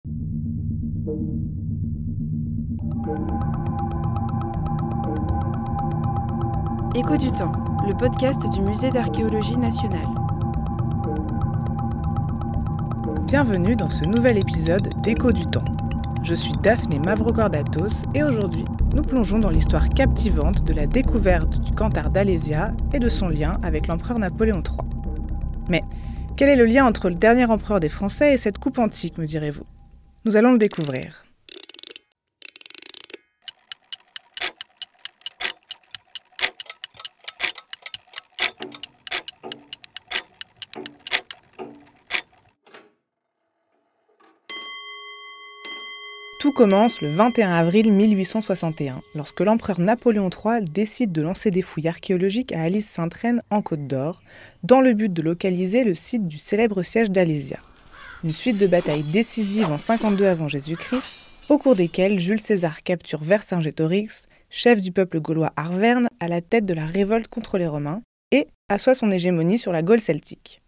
Écho du temps, le podcast du Musée d'archéologie nationale. Bienvenue dans ce nouvel épisode d'Écho du temps. Je suis Daphné Mavrocordatos et aujourd'hui, nous plongeons dans l'histoire captivante de la découverte du Cantar d'Alésia et de son lien avec l'empereur Napoléon III. Mais quel est le lien entre le dernier empereur des Français et cette coupe antique, me direz-vous ? Nous allons le découvrir. Tout commence le 21 avril 1861, lorsque l'empereur Napoléon III décide de lancer des fouilles archéologiques à Alise-Sainte-Reine en Côte d'Or, dans le but de localiser le site du célèbre siège d'Alésia. Une suite de batailles décisives en 52 avant Jésus-Christ, au cours desquelles Jules César capture Vercingétorix, chef du peuple gaulois arverne, à la tête de la révolte contre les Romains, et assoit son hégémonie sur la Gaule celtique.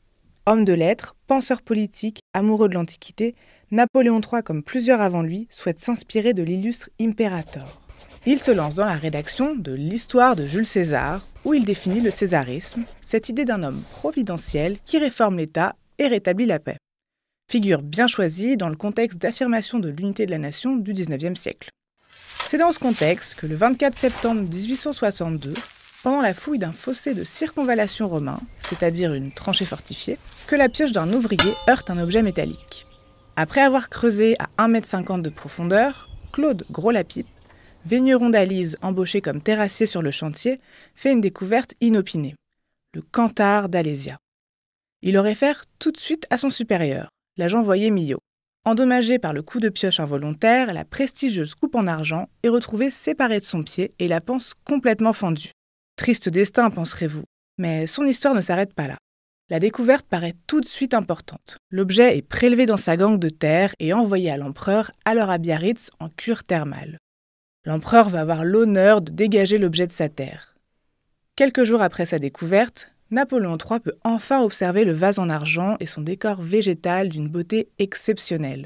Homme de lettres, penseur politique, amoureux de l'Antiquité, Napoléon III, comme plusieurs avant lui, souhaite s'inspirer de l'illustre impérator. Il se lance dans la rédaction de l'Histoire de Jules César, où il définit le césarisme, cette idée d'un homme providentiel qui réforme l'État et rétablit la paix. Figure bien choisie dans le contexte d'affirmation de l'unité de la nation du XIXe siècle. C'est dans ce contexte que le 24 septembre 1862, pendant la fouille d'un fossé de circonvallation romain, c'est-à-dire une tranchée fortifiée, que la pioche d'un ouvrier heurte un objet métallique. Après avoir creusé à 1,50 m de profondeur, Claude Gros-Lapipe, vigneron d'Alise embauché comme terrassier sur le chantier, fait une découverte inopinée, le Cantar d'Alésia. Il aurait fait tout de suite à son supérieur, l'agent Voyer Millot. Endommagé par le coup de pioche involontaire, la prestigieuse coupe en argent est retrouvée séparée de son pied et la panse complètement fendue. Triste destin, penserez-vous, mais son histoire ne s'arrête pas là. La découverte paraît tout de suite importante. L'objet est prélevé dans sa gangue de terre et envoyé à l'empereur alors à Biarritz en cure thermale. L'empereur va avoir l'honneur de dégager l'objet de sa terre. Quelques jours après sa découverte, Napoléon III peut enfin observer le vase en argent et son décor végétal d'une beauté exceptionnelle.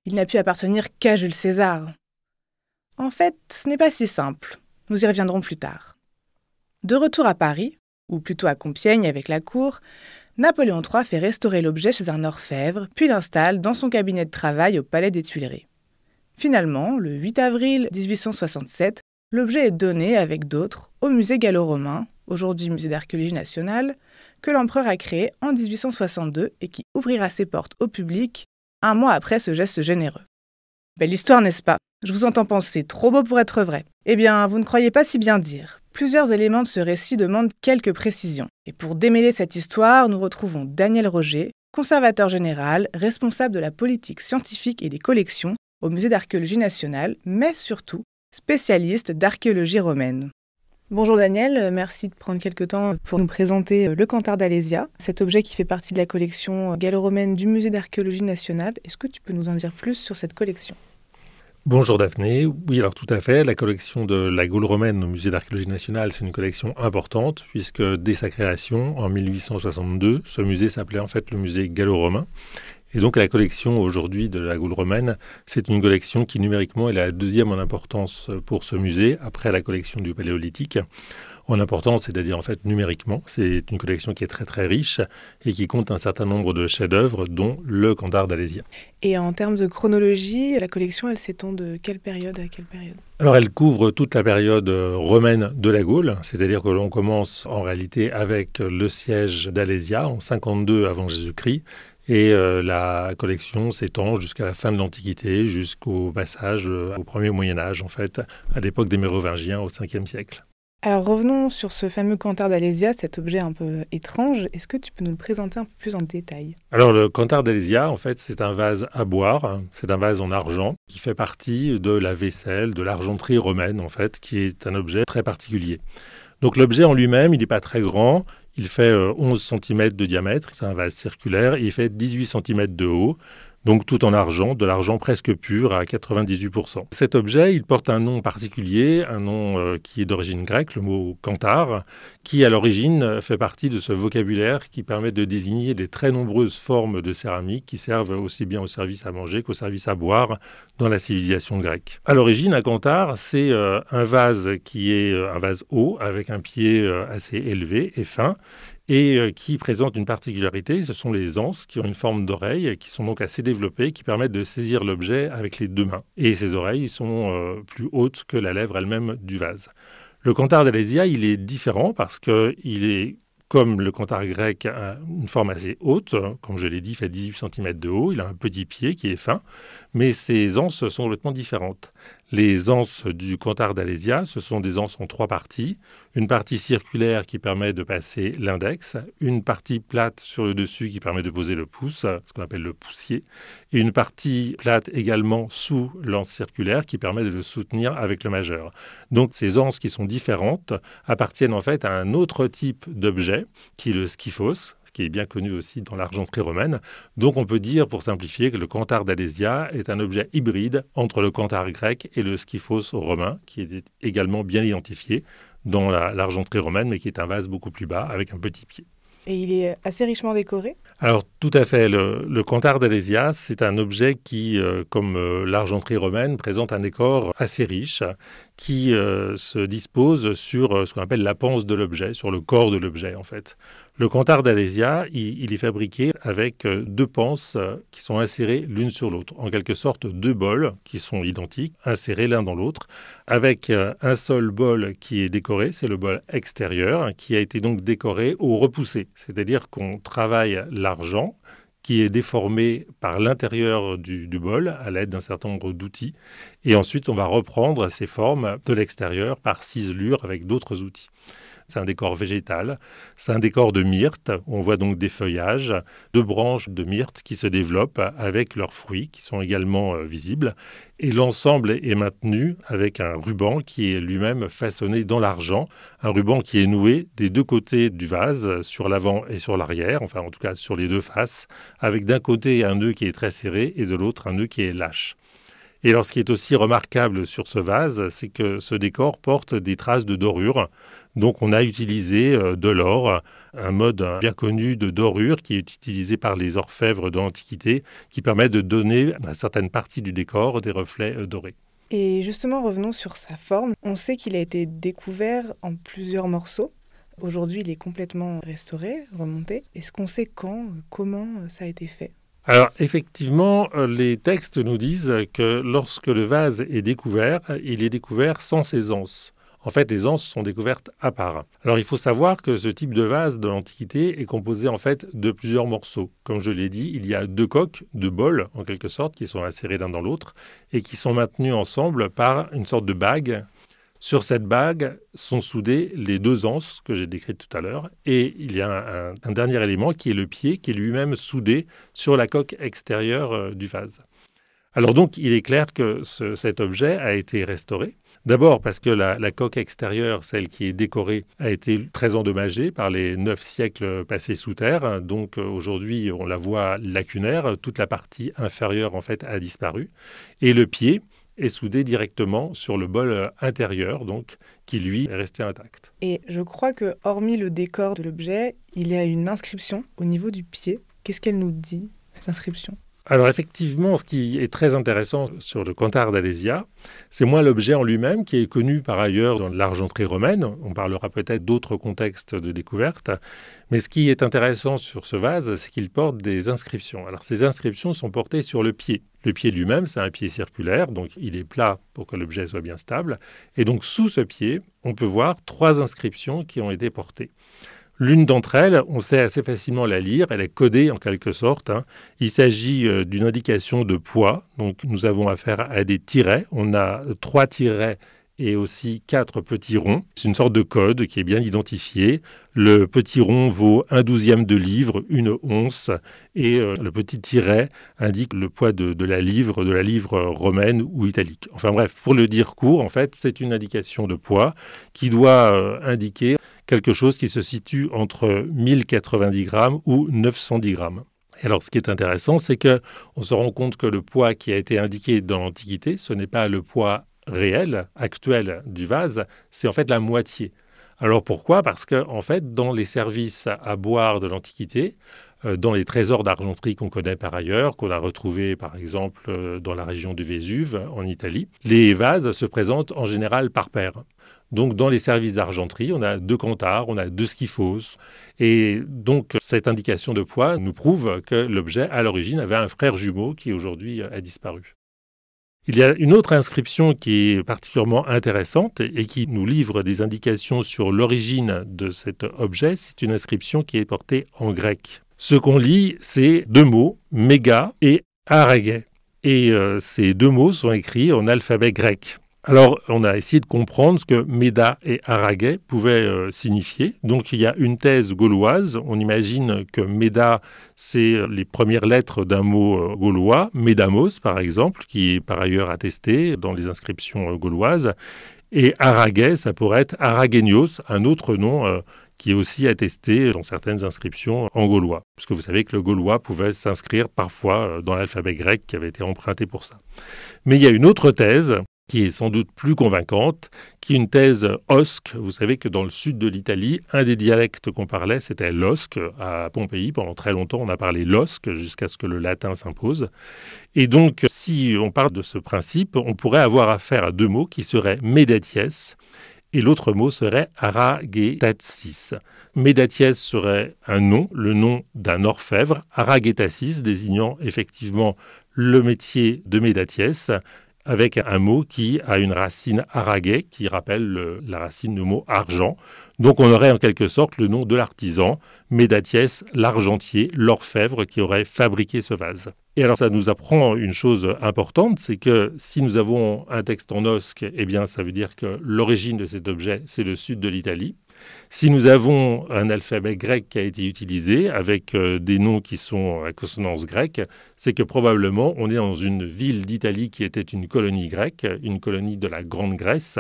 Il n'a pu appartenir qu'à Jules César. En fait, ce n'est pas si simple. Nous y reviendrons plus tard. De retour à Paris, ou plutôt à Compiègne avec la cour, Napoléon III fait restaurer l'objet chez un orfèvre, puis l'installe dans son cabinet de travail au Palais des Tuileries. Finalement, le 8 avril 1867, l'objet est donné, avec d'autres, au musée gallo-romain, aujourd'hui musée d'archéologie nationale, que l'empereur a créé en 1862 et qui ouvrira ses portes au public un mois après ce geste généreux. Belle histoire, n'est-ce pas ? Je vous entends penser, trop beau pour être vrai. Eh bien, vous ne croyez pas si bien dire. Plusieurs éléments de ce récit demandent quelques précisions. Et pour démêler cette histoire, nous retrouvons Daniel Roger, conservateur général, responsable de la politique scientifique et des collections au Musée d'archéologie nationale, mais surtout spécialiste d'archéologie romaine. Bonjour Daniel, merci de prendre quelques temps pour nous présenter le Cantar d'Alésia, cet objet qui fait partie de la collection gallo-romaine du Musée d'archéologie nationale. Est-ce que tu peux nous en dire plus sur cette collection ? Bonjour Daphné, oui alors tout à fait, la collection de la Gaule romaine au Musée d'archéologie nationale, c'est une collection importante puisque dès sa création en 1862, ce musée s'appelait en fait le musée gallo-romain. Et donc la collection aujourd'hui de la Gaule romaine, c'est une collection qui numériquement est la deuxième en importance pour ce musée après la collection du Paléolithique. En importance, c'est-à-dire en fait numériquement, c'est une collection qui est très très riche et qui compte un certain nombre de chefs-d'œuvre, dont le Cantar d'Alésia. Et en termes de chronologie, la collection, elle s'étend de quelle période à quelle période ? Alors elle couvre toute la période romaine de la Gaule, c'est-à-dire que l'on commence en réalité avec le siège d'Alésia en 52 avant Jésus-Christ. Et la collection s'étend jusqu'à la fin de l'Antiquité, jusqu'au passage au premier Moyen-Âge, en fait, à l'époque des Mérovingiens au 5e siècle. Alors revenons sur ce fameux Cantar d'Alésia, cet objet un peu étrange. Est-ce que tu peux nous le présenter un peu plus en détail ? Alors le Cantar d'Alésia, en fait, c'est un vase à boire, c'est un vase en argent qui fait partie de la vaisselle, de l'argenterie romaine, en fait, qui est un objet très particulier. Donc l'objet en lui-même, il n'est pas très grand, il fait 11 cm de diamètre, c'est un vase circulaire, et il fait 18 cm de haut. donc tout en argent, de l'argent presque pur à 98%. Cet objet, il porte un nom particulier, un nom qui est d'origine grecque, le mot kantar, qui à l'origine fait partie de ce vocabulaire qui permet de désigner les très nombreuses formes de céramique qui servent aussi bien au service à manger qu'au service à boire dans la civilisation grecque. À l'origine, un kantar, c'est un vase qui est un vase haut avec un pied assez élevé et fin et qui présente une particularité, ce sont les anses qui ont une forme d'oreille, qui sont donc assez développées, qui permettent de saisir l'objet avec les deux mains. Et ces oreilles sont plus hautes que la lèvre elle-même du vase. Le kantar d'Alésia, il est différent parce qu'il est, comme le kantar grec, une forme assez haute. Comme je l'ai dit, il fait 18 cm de haut. Il a un petit pied qui est fin, mais ses anses sont complètement différentes. Les anses du kantar d'Alésia, ce sont des anses en 3 parties. Une partie circulaire qui permet de passer l'index, une partie plate sur le dessus qui permet de poser le pouce, ce qu'on appelle le poussier, et une partie plate également sous l'anse circulaire qui permet de le soutenir avec le majeur. Donc ces anses qui sont différentes appartiennent en fait à un autre type d'objet qui est le skyphos, qui est bien connu aussi dans l'argenterie romaine. Donc on peut dire, pour simplifier, que le kantar d'Alésia est un objet hybride entre le kantar grec et le skyphos romain, qui est également bien identifié dans l'argenterie romaine, mais qui est un vase beaucoup plus bas, avec un petit pied. Et il est assez richement décoré? Alors tout à fait, le kantar d'Alésia, c'est un objet qui, comme l'argenterie romaine, présente un décor assez riche, qui se dispose sur ce qu'on appelle la panse de l'objet, sur le corps de l'objet en fait. Le kantar d'Alésia, il est fabriqué avec 2 panses qui sont insérées l'une sur l'autre. En quelque sorte, 2 bols qui sont identiques, insérés l'un dans l'autre, avec un seul bol qui est décoré, c'est le bol extérieur, qui a été donc décoré au repoussé. C'est-à-dire qu'on travaille l'argent qui est déformé par l'intérieur du bol à l'aide d'un certain nombre d'outils. Et ensuite, on va reprendre ces formes de l'extérieur par ciselure avec d'autres outils. C'est un décor végétal, c'est un décor de myrte. On voit donc des feuillages, 2 branches de myrte qui se développent avec leurs fruits qui sont également visibles. Et l'ensemble est maintenu avec un ruban qui est lui-même façonné dans l'argent, un ruban qui est noué des 2 côtés du vase, sur l'avant et sur l'arrière, enfin en tout cas sur les 2 faces, avec d'un côté un nœud qui est très serré et de l'autre un nœud qui est lâche. Et alors, ce qui est aussi remarquable sur ce vase, c'est que ce décor porte des traces de dorure. Donc, on a utilisé de l'or, un mode bien connu de dorure qui est utilisé par les orfèvres de l'Antiquité, qui permet de donner à certaines parties du décor des reflets dorés. Et justement, revenons sur sa forme. On sait qu'il a été découvert en plusieurs morceaux. Aujourd'hui, il est complètement restauré, remonté. Est-ce qu'on sait quand, comment ça a été fait ? Alors effectivement, les textes nous disent que lorsque le vase est découvert, il est découvert sans ses anses. En fait, les anses sont découvertes à part. Alors il faut savoir que ce type de vase de l'Antiquité est composé en fait de plusieurs morceaux. Comme je l'ai dit, il y a 2 coques, 2 bols en quelque sorte, qui sont insérés l'un dans l'autre et qui sont maintenus ensemble par une sorte de bague. Sur cette bague sont soudées les 2 anses que j'ai décrites tout à l'heure et il y a un dernier élément qui est le pied qui est lui-même soudé sur la coque extérieure du vase. Alors donc il est clair que cet objet a été restauré. D'abord parce que la coque extérieure, celle qui est décorée, a été très endommagée par les 9 siècles passés sous terre. Donc aujourd'hui on la voit lacunaire, toute la partie inférieure en fait a disparu. Et le pied est soudé directement sur le bol intérieur, donc, qui lui est resté intact. Et je crois que, hormis le décor de l'objet, il y a une inscription au niveau du pied. Qu'est-ce qu'elle nous dit, cette inscription ? Alors effectivement, ce qui est très intéressant sur le kantar d'Alésia, c'est moins l'objet en lui-même qui est connu par ailleurs dans l'argenterie romaine. On parlera peut-être d'autres contextes de découverte. Mais ce qui est intéressant sur ce vase, c'est qu'il porte des inscriptions. Alors ces inscriptions sont portées sur le pied. Le pied lui-même, c'est un pied circulaire, donc il est plat pour que l'objet soit bien stable. Et donc sous ce pied, on peut voir 3 inscriptions qui ont été portées. L'une d'entre elles, on sait assez facilement la lire, elle est codée en quelque sorte. Il s'agit d'une indication de poids, donc nous avons affaire à des tirets. On a 3 tirets et aussi 4 petits ronds. C'est une sorte de code qui est bien identifié. Le petit rond vaut 1/12 de livre, 1 once, et le petit tiret indique le poids de la livre romaine ou italique. Enfin bref, pour le dire court, en fait, c'est une indication de poids qui doit indiquer quelque chose qui se situe entre 1090 grammes ou 910 grammes. Et alors, ce qui est intéressant, c'est qu'on se rend compte que le poids qui a été indiqué dans l'Antiquité, ce n'est pas le poids réel, actuel du vase, c'est en fait la moitié. Alors pourquoi ? Parce que, en fait, dans les services à boire de l'Antiquité, dans les trésors d'argenterie qu'on connaît par ailleurs, qu'on a retrouvés par exemple dans la région du Vésuve, en Italie, les vases se présentent en général par paires. Donc dans les services d'argenterie, on a 2 canthares, on a 2 skyphos. Et donc cette indication de poids nous prouve que l'objet, à l'origine, avait un frère jumeau qui aujourd'hui a disparu. Il y a une autre inscription qui est particulièrement intéressante et qui nous livre des indications sur l'origine de cet objet. C'est une inscription qui est portée en grec. Ce qu'on lit, c'est 2 mots, méga et aragé. Et ces 2 mots sont écrits en alphabet grec. Alors, on a essayé de comprendre ce que méda et aragé pouvaient signifier. Donc, il y a une thèse gauloise. On imagine que méda, c'est les premières lettres d'un mot gaulois, médamos par exemple, qui est par ailleurs attesté dans les inscriptions gauloises. Et aragé, ça pourrait être aragénios, un autre nom qui est aussi attesté dans certaines inscriptions en gaulois. Parce que vous savez que le gaulois pouvait s'inscrire parfois dans l'alphabet grec qui avait été emprunté pour ça. Mais il y a une autre thèse qui est sans doute plus convaincante, qui est une thèse osque. Vous savez que dans le sud de l'Italie, un des dialectes qu'on parlait, c'était l'osque. À Pompéi, pendant très longtemps, on a parlé l'osque jusqu'à ce que le latin s'impose. Et donc, si on parle de ce principe, on pourrait avoir affaire à 2 mots qui seraient médaties, et l'autre mot serait aragétasis. Médaties serait un nom, le nom d'un orfèvre, aragétasis désignant effectivement le métier de médaties, avec un mot qui a une racine aragé, qui rappelle la racine du mot argent. Donc on aurait en quelque sorte le nom de l'artisan, médaties, l'argentier, l'orfèvre qui aurait fabriqué ce vase. Et alors ça nous apprend une chose importante, c'est que si nous avons un texte en osque, eh bien ça veut dire que l'origine de cet objet, c'est le sud de l'Italie. Si nous avons un alphabet grec qui a été utilisé avec des noms qui sont à consonance grecque, c'est que probablement on est dans une ville d'Italie qui était une colonie grecque, une colonie de la Grande Grèce,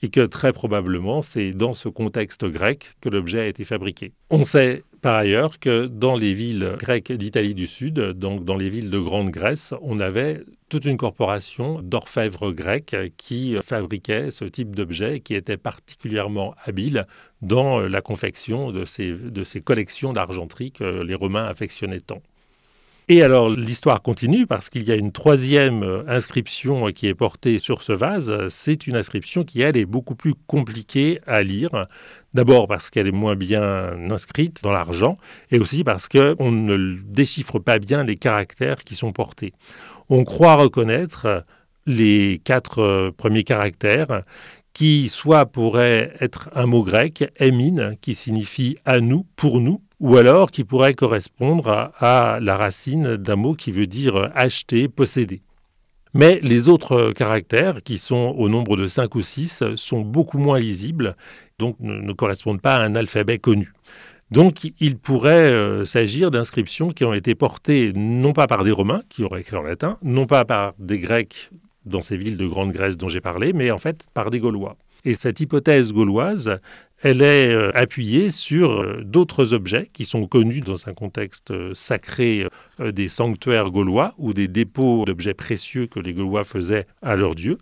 et que très probablement c'est dans ce contexte grec que l'objet a été fabriqué. On sait par ailleurs que dans les villes grecques d'Italie du Sud, donc dans les villes de Grande Grèce, on avait toute une corporation d'orfèvres grecs qui fabriquaient ce type d'objets, qui étaient particulièrement habiles dans la confection de ces collections d'argenterie que les Romains affectionnaient tant. Et alors l'histoire continue parce qu'il y a une 3e inscription qui est portée sur ce vase. C'est une inscription qui, elle, est beaucoup plus compliquée à lire. D'abord parce qu'elle est moins bien inscrite dans l'argent et aussi parce qu'on ne déchiffre pas bien les caractères qui sont portés. On croit reconnaître les 4 premiers caractères qui soit pourraient être un mot grec, émine, qui signifie « à nous »,« pour nous », ou alors qui pourrait correspondre à la racine d'un mot qui veut dire « acheter »,« posséder ». Mais les autres caractères, qui sont au nombre de 5 ou 6, sont beaucoup moins lisibles, donc ne correspondent pas à un alphabet connu. Donc, il pourrait s'agir d'inscriptions qui ont été portées non pas par des Romains, qui auraient écrit en latin, non pas par des Grecs dans ces villes de Grande Grèce dont j'ai parlé, mais en fait par des Gaulois. Et cette hypothèse gauloise, elle est appuyée sur d'autres objets qui sont connus dans un contexte sacré des sanctuaires gaulois ou des dépôts d'objets précieux que les Gaulois faisaient à leurs dieux.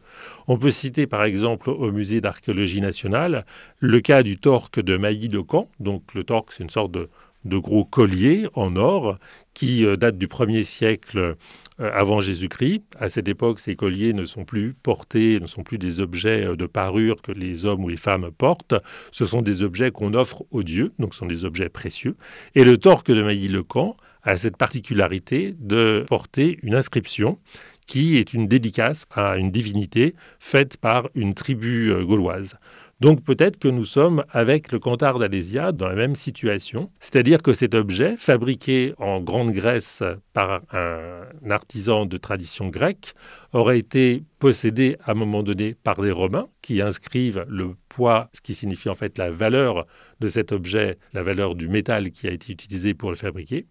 On peut citer par exemple au musée d'archéologie nationale le cas du torque de Mailly-le-Camp. Donc le torque, c'est une sorte de gros collier en or qui date du 1er siècle avant Jésus-Christ. À cette époque, ces colliers ne sont plus portés, ne sont plus des objets de parure que les hommes ou les femmes portent. Ce sont des objets qu'on offre aux dieux, donc ce sont des objets précieux. Et le torque de Mailly-le-Camp a cette particularité de porter une inscription qui est une dédicace à une divinité faite par une tribu gauloise. Donc peut-être que nous sommes avec le canthare d'Alésia dans la même situation, c'est-à-dire que cet objet, fabriqué en Grande Grèce par un artisan de tradition grecque, aurait été possédé à un moment donné par des Romains qui inscrivent le poids, ce qui signifie en fait la valeur de cet objet, la valeur du métal qui a été utilisé pour le fabriquer,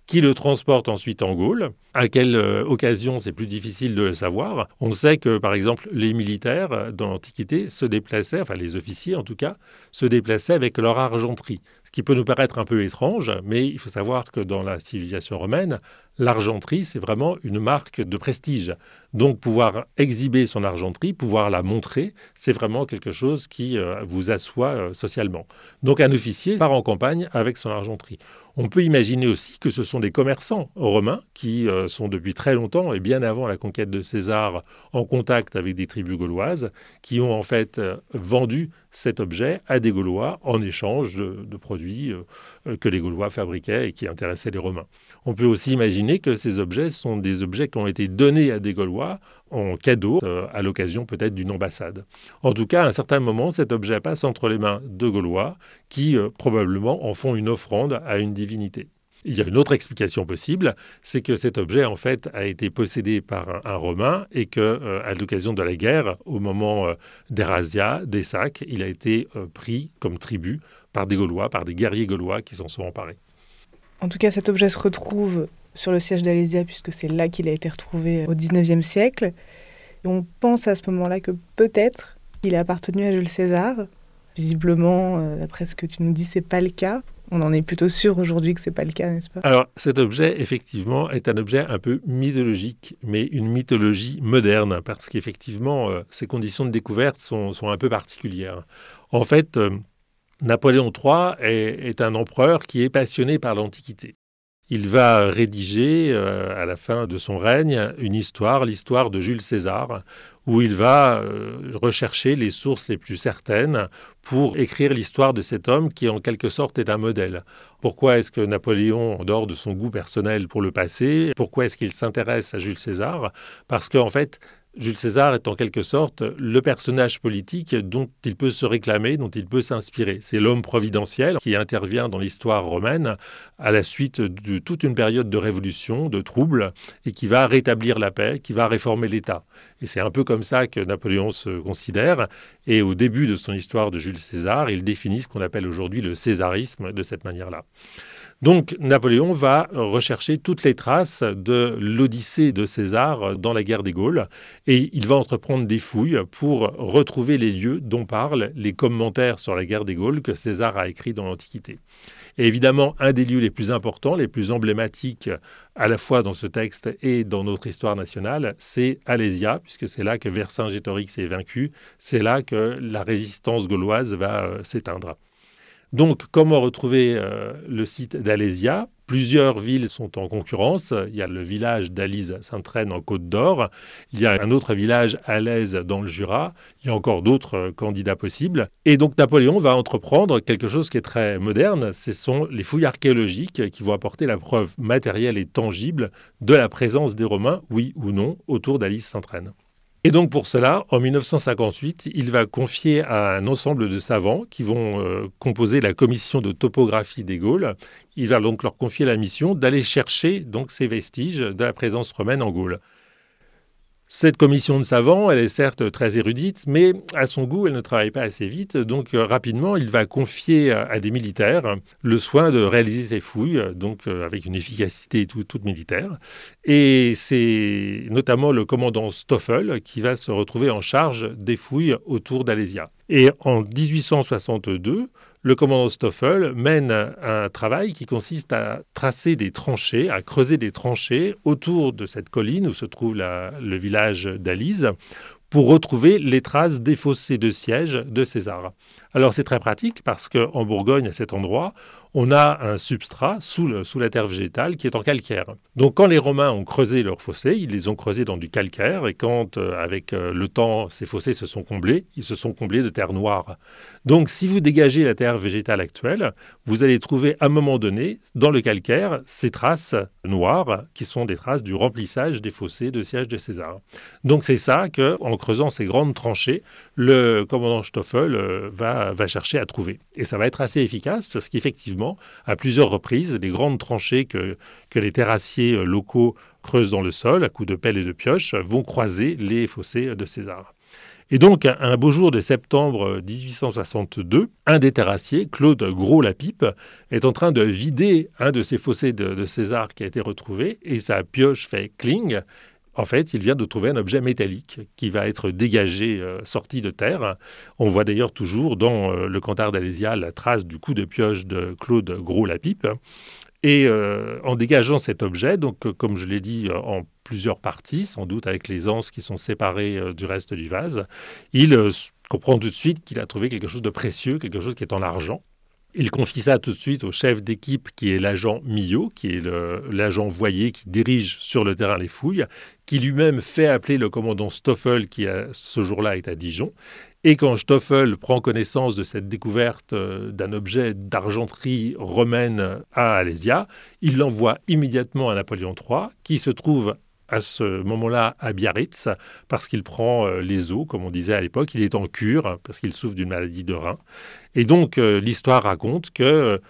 qui le transporte ensuite en Gaule. À quelle occasion, c'est plus difficile de le savoir. On sait que, par exemple, les militaires dans l'Antiquité se déplaçaient, enfin les officiers en tout cas, se déplaçaient avec leur argenterie. Ce qui peut nous paraître un peu étrange, mais il faut savoir que dans la civilisation romaine, l'argenterie, c'est vraiment une marque de prestige. Donc, pouvoir exhiber son argenterie, pouvoir la montrer, c'est vraiment quelque chose qui vous assoit socialement. Donc, un officier part en campagne avec son argenterie. On peut imaginer aussi que ce sont des commerçants romains qui sont depuis très longtemps, et bien avant la conquête de César, en contact avec des tribus gauloises, qui ont en fait vendu cet objet à des Gaulois en échange de produits que les Gaulois fabriquaient et qui intéressaient les Romains. On peut aussi imaginer que ces objets sont des objets qui ont été donnés à des Gaulois en cadeau à l'occasion peut-être d'une ambassade. En tout cas, à un certain moment, cet objet passe entre les mains de Gaulois qui probablement en font une offrande à une divinité. Il y a une autre explication possible, c'est que cet objet, en fait, a été possédé par un Romain et qu'à l'occasion de la guerre, au moment des razzias, des sacs, il a été pris comme tribut par des Gaulois, par des guerriers gaulois qui s'en sont emparés. En tout cas, cet objet se retrouve sur le siège d'Alésia, puisque c'est là qu'il a été retrouvé au XIXe siècle. Et on pense à ce moment-là que peut-être il a appartenu à Jules César. Visiblement, d'après ce que tu nous dis, c'est pas le cas. On en est plutôt sûr aujourd'hui que c'est pas le cas, n'est-ce pas? Alors, cet objet, effectivement, est un objet un peu mythologique, mais une mythologie moderne, parce qu'effectivement, ces conditions de découverte sont un peu particulières. En fait, Napoléon III est un empereur qui est passionné par l'Antiquité. Il va rédiger, à la fin de son règne, une histoire, l'histoire de Jules César, où il va rechercher les sources les plus certaines pour écrire l'histoire de cet homme qui, en quelque sorte, est un modèle. Pourquoi est-ce que Napoléon, en dehors de son goût personnel pour le passé, pourquoi est-ce qu'il s'intéresse à Jules César? Parce qu'en fait, Jules César est en quelque sorte le personnage politique dont il peut se réclamer, dont il peut s'inspirer. C'est l'homme providentiel qui intervient dans l'histoire romaine à la suite de toute une période de révolution, de troubles, et qui va rétablir la paix, qui va réformer l'État. Et c'est un peu comme ça que Napoléon se considère. Et au début de son histoire de Jules César, il définit ce qu'on appelle aujourd'hui le césarisme de cette manière-là. Donc Napoléon va rechercher toutes les traces de l'Odyssée de César dans la guerre des Gaules et il va entreprendre des fouilles pour retrouver les lieux dont parlent les commentaires sur la guerre des Gaules que César a écrits dans l'Antiquité. Et évidemment, un des lieux les plus importants, les plus emblématiques à la fois dans ce texte et dans notre histoire nationale, c'est Alésia, puisque c'est là que Vercingétorix est vaincu, c'est là que la résistance gauloise va s'éteindre. Donc, comment retrouver le site d'Alésia? Plusieurs villes sont en concurrence. Il y a le village d'Alise-Sainte-Reine en Côte d'Or. Il y a un autre village, Alaize, dans le Jura. Il y a encore d'autres candidats possibles. Et donc, Napoléon va entreprendre quelque chose qui est très moderne. Ce sont les fouilles archéologiques qui vont apporter la preuve matérielle et tangible de la présence des Romains, oui ou non, autour d'Alise-Sainte-Reine. Et donc pour cela, en 1958, il va confier à un ensemble de savants qui vont composer la commission de topographie des Gaules, il va donc leur confier la mission d'aller chercher donc, ces vestiges de la présence romaine en Gaule. Cette commission de savants, elle est certes très érudite, mais à son goût, elle ne travaille pas assez vite. Donc rapidement, il va confier à des militaires le soin de réaliser ces fouilles, donc avec une efficacité toute militaire. Et c'est notamment le commandant Stoffel qui va se retrouver en charge des fouilles autour d'Alésia. Et en 1862, le commandant Stoffel mène un travail qui consiste à tracer des tranchées, à creuser des tranchées autour de cette colline où se trouve le village d'Alise pour retrouver les traces des fossés de siège de César. Alors c'est très pratique parce qu'en Bourgogne, à cet endroit, on a un substrat sous la terre végétale qui est en calcaire. Donc quand les Romains ont creusé leurs fossés, ils les ont creusés dans du calcaire et quand, avec le temps, ces fossés se sont comblés, ils se sont comblés de terre noire. Donc si vous dégagez la terre végétale actuelle, vous allez trouver à un moment donné, dans le calcaire, ces traces noires qui sont des traces du remplissage des fossés de siège de César. Donc c'est ça qu'en creusant ces grandes tranchées, le commandant Stoffel va chercher à trouver. Et ça va être assez efficace parce qu'effectivement, à plusieurs reprises, les grandes tranchées que les terrassiers locaux creusent dans le sol, à coups de pelle et de pioche, vont croiser les fossés de César. Et donc, un beau jour de septembre 1862, un des terrassiers, Claude Gros-Lapipe, est en train de vider un de ces fossés de César qui a été retrouvé, et sa pioche fait cling. En fait, il vient de trouver un objet métallique qui va être dégagé, sorti de terre. On voit d'ailleurs toujours dans le Cantar d'Alésia la trace du coup de pioche de Claude Gros-Lapipe. Et en dégageant cet objet, donc comme je l'ai dit, en plusieurs parties, sans doute avec les anses qui sont séparées du reste du vase, il comprend tout de suite qu'il a trouvé quelque chose de précieux, quelque chose qui est en argent. Il confie ça tout de suite au chef d'équipe qui est l'agent Millot, qui est l'agent Voyer qui dirige sur le terrain les fouilles, qui lui-même fait appeler le commandant Stoffel qui ce jour-là est à Dijon. Et quand Stoffel prend connaissance de cette découverte d'un objet d'argenterie romaine à Alésia, il l'envoie immédiatement à Napoléon III qui se trouve à ce moment-là à Biarritz parce qu'il prend les os, comme on disait à l'époque. Il est en cure parce qu'il souffre d'une maladie de rein. Et donc, l'histoire raconte que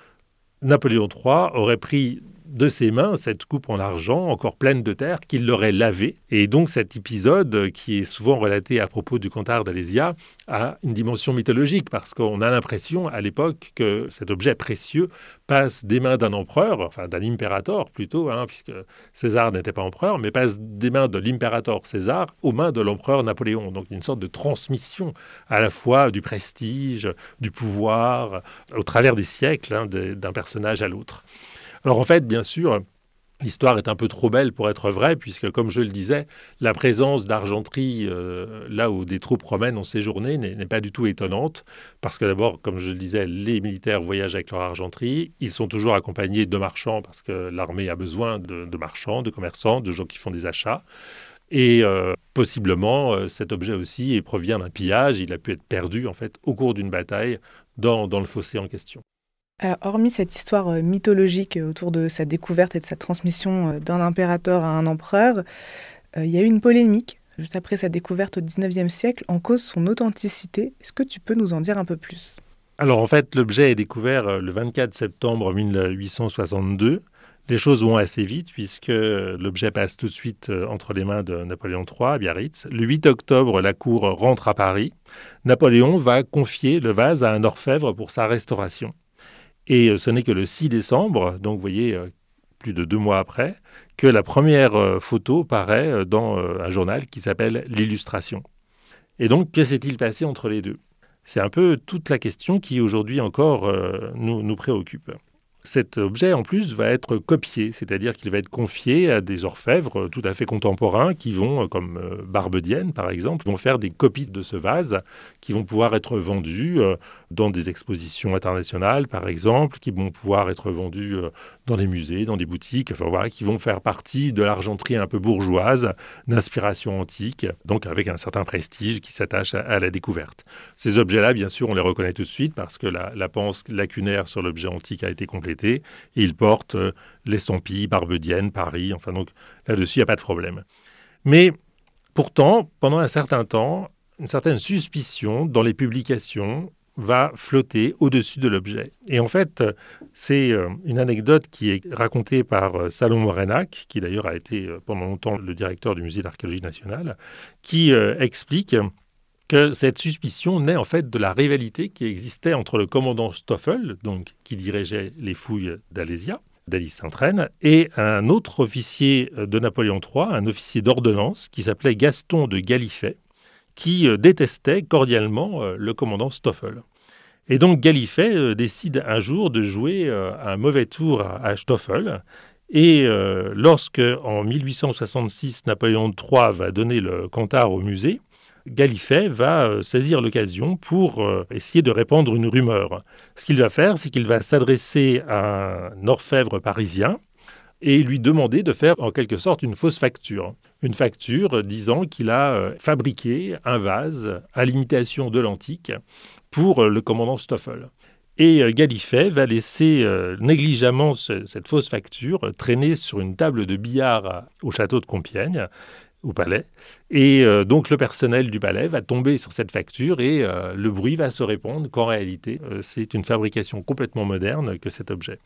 Napoléon III aurait pris de ses mains cette coupe en argent encore pleine de terre qu'il l'aurait lavée. Et donc cet épisode, qui est souvent relaté à propos du Cantar d'Alésia, a une dimension mythologique parce qu'on a l'impression à l'époque que cet objet précieux passe des mains d'un empereur, enfin d'un impérator plutôt, puisque César n'était pas empereur, mais passe des mains de l'impérator César aux mains de l'empereur Napoléon. Donc une sorte de transmission à la fois du prestige, du pouvoir, au travers des siècles, d'un personnage à l'autre. Alors en fait, bien sûr, l'histoire est un peu trop belle pour être vraie, puisque, comme je le disais, la présence d'argenterie là où des troupes romaines ont séjourné n'est pas du tout étonnante, parce que d'abord, comme je le disais, les militaires voyagent avec leur argenterie, ils sont toujours accompagnés de marchands, parce que l'armée a besoin de marchands, de commerçants, de gens qui font des achats. Et possiblement, cet objet aussi provient d'un pillage, il a pu être perdu en fait au cours d'une bataille dans le fossé en question. Alors, hormis cette histoire mythologique autour de sa découverte et de sa transmission d'un impérator à un empereur, il y a eu une polémique juste après sa découverte au XIXe siècle en cause son authenticité. Est-ce que tu peux nous en dire un peu plus ? Alors en fait, l'objet est découvert le 24 septembre 1862. Les choses vont assez vite puisque l'objet passe tout de suite entre les mains de Napoléon III à Biarritz. Le 8 octobre, la cour rentre à Paris. Napoléon va confier le vase à un orfèvre pour sa restauration. Et ce n'est que le 6 décembre, donc vous voyez, plus de 2 mois après, que la première photo paraît dans un journal qui s'appelle L'Illustration. Et donc, que s'est-il passé entre les deux ? C'est un peu toute la question qui aujourd'hui encore nous préoccupe. Cet objet, en plus, va être copié, c'est-à-dire qu'il va être confié à des orfèvres tout à fait contemporains qui vont, comme Barbedienne par exemple, vont faire des copies de ce vase qui vont pouvoir être vendus dans des expositions internationales, par exemple, qui vont pouvoir être vendus dans des musées, dans des boutiques, enfin voilà, qui vont faire partie de l'argenterie un peu bourgeoise, d'inspiration antique, donc avec un certain prestige qui s'attache à la découverte. Ces objets-là, bien sûr, on les reconnaît tout de suite parce que la panse lacunaire sur l'objet antique a été complétée et il porte l'estampille Barbedienne, Paris, enfin donc là-dessus, il n'y a pas de problème. Mais pourtant, pendant un certain temps, une certaine suspicion dans les publications va flotter au-dessus de l'objet. Et en fait, c'est une anecdote qui est racontée par Salomon Reynac, qui d'ailleurs a été pendant longtemps le directeur du Musée d'Archéologie nationale, qui explique que cette suspicion naît en fait de la rivalité qui existait entre le commandant Stoffel, donc qui dirigeait les fouilles d'Alésia, d'Alys-Sainte-Reine, et un autre officier de Napoléon III, un officier d'ordonnance qui s'appelait Gaston de Gallifet, qui détestait cordialement le commandant Stoffel. Et donc Gallifet décide un jour de jouer un mauvais tour à Stoffel. Et lorsque, en 1866, Napoléon III va donner le Cantar au musée, Gallifet va saisir l'occasion pour essayer de répandre une rumeur. Ce qu'il va faire, c'est qu'il va s'adresser à un orfèvre parisien et lui demander de faire en quelque sorte une fausse facture. Une facture disant qu'il a fabriqué un vase à l'imitation de l'antique pour le commandant Stoffel. Et Gallifet va laisser négligemment cette fausse facture traîner sur une table de billard au château de Compiègne, au palais. Et donc le personnel du palais va tomber sur cette facture et le bruit va se répandre qu'en réalité, c'est une fabrication complètement moderne que cet objet.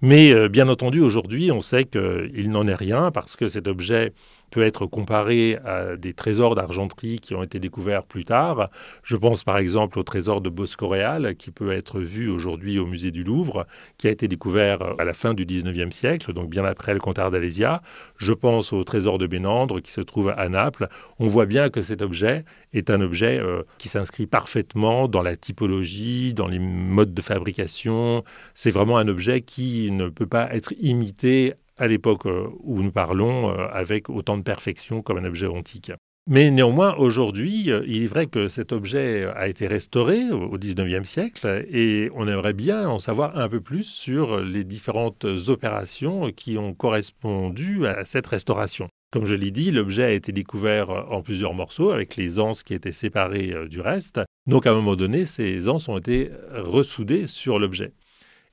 Mais bien entendu, aujourd'hui, on sait qu'il n'en est rien parce que cet objet peut être comparé à des trésors d'argenterie qui ont été découverts plus tard. Je pense par exemple au trésor de Bosco-Réal qui peut être vu aujourd'hui au musée du Louvre, qui a été découvert à la fin du 19e siècle, donc bien après le Cantar d'Alésia. Je pense au trésor de Bénandre qui se trouve à Naples. On voit bien que cet objet est un objet qui s'inscrit parfaitement dans la typologie, dans les modes de fabrication. C'est vraiment un objet qui ne peut pas être imité à l'époque où nous parlons avec autant de perfection comme un objet antique. Mais néanmoins, aujourd'hui, il est vrai que cet objet a été restauré au XIXe siècle et on aimerait bien en savoir un peu plus sur les différentes opérations qui ont correspondu à cette restauration. Comme je l'ai dit, l'objet a été découvert en plusieurs morceaux avec les anses qui étaient séparées du reste. Donc à un moment donné, ces anses ont été ressoudées sur l'objet.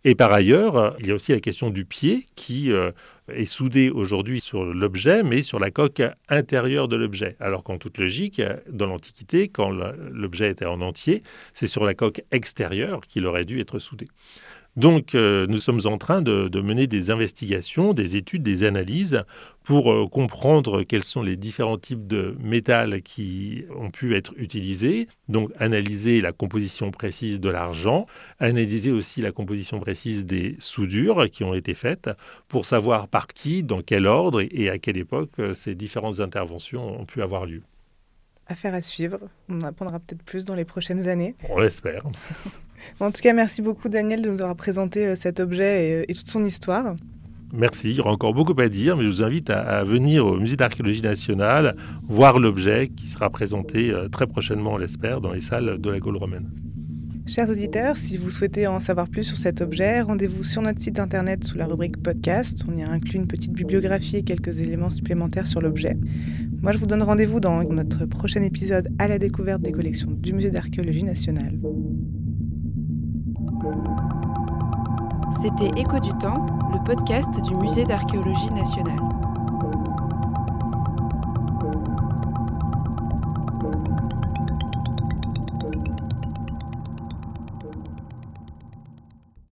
Et par ailleurs, il y a aussi la question du pied qui est soudé aujourd'hui sur l'objet, mais sur la coque intérieure de l'objet. Alors qu'en toute logique, dans l'Antiquité, quand l'objet était en entier, c'est sur la coque extérieure qu'il aurait dû être soudé. Donc, nous sommes en train de mener des investigations, des études, des analyses pour comprendre quels sont les différents types de métal qui ont pu être utilisés. Donc, analyser la composition précise de l'argent, analyser aussi la composition précise des soudures qui ont été faites pour savoir par qui, dans quel ordre et à quelle époque ces différentes interventions ont pu avoir lieu. Affaire à suivre. On en apprendra peut-être plus dans les prochaines années. On l'espère. En tout cas, merci beaucoup Daniel de nous avoir présenté cet objet et toute son histoire. Merci, il y aura encore beaucoup à dire, mais je vous invite à venir au Musée d'Archéologie nationale, voir l'objet qui sera présenté très prochainement, on l'espère, dans les salles de la Gaule romaine. Chers auditeurs, si vous souhaitez en savoir plus sur cet objet, rendez-vous sur notre site internet sous la rubrique podcast. On y a inclus une petite bibliographie et quelques éléments supplémentaires sur l'objet. Moi, je vous donne rendez-vous dans notre prochain épisode à la découverte des collections du Musée d'Archéologie nationale. C'était Écho du temps, le podcast du Musée d'Archéologie nationale.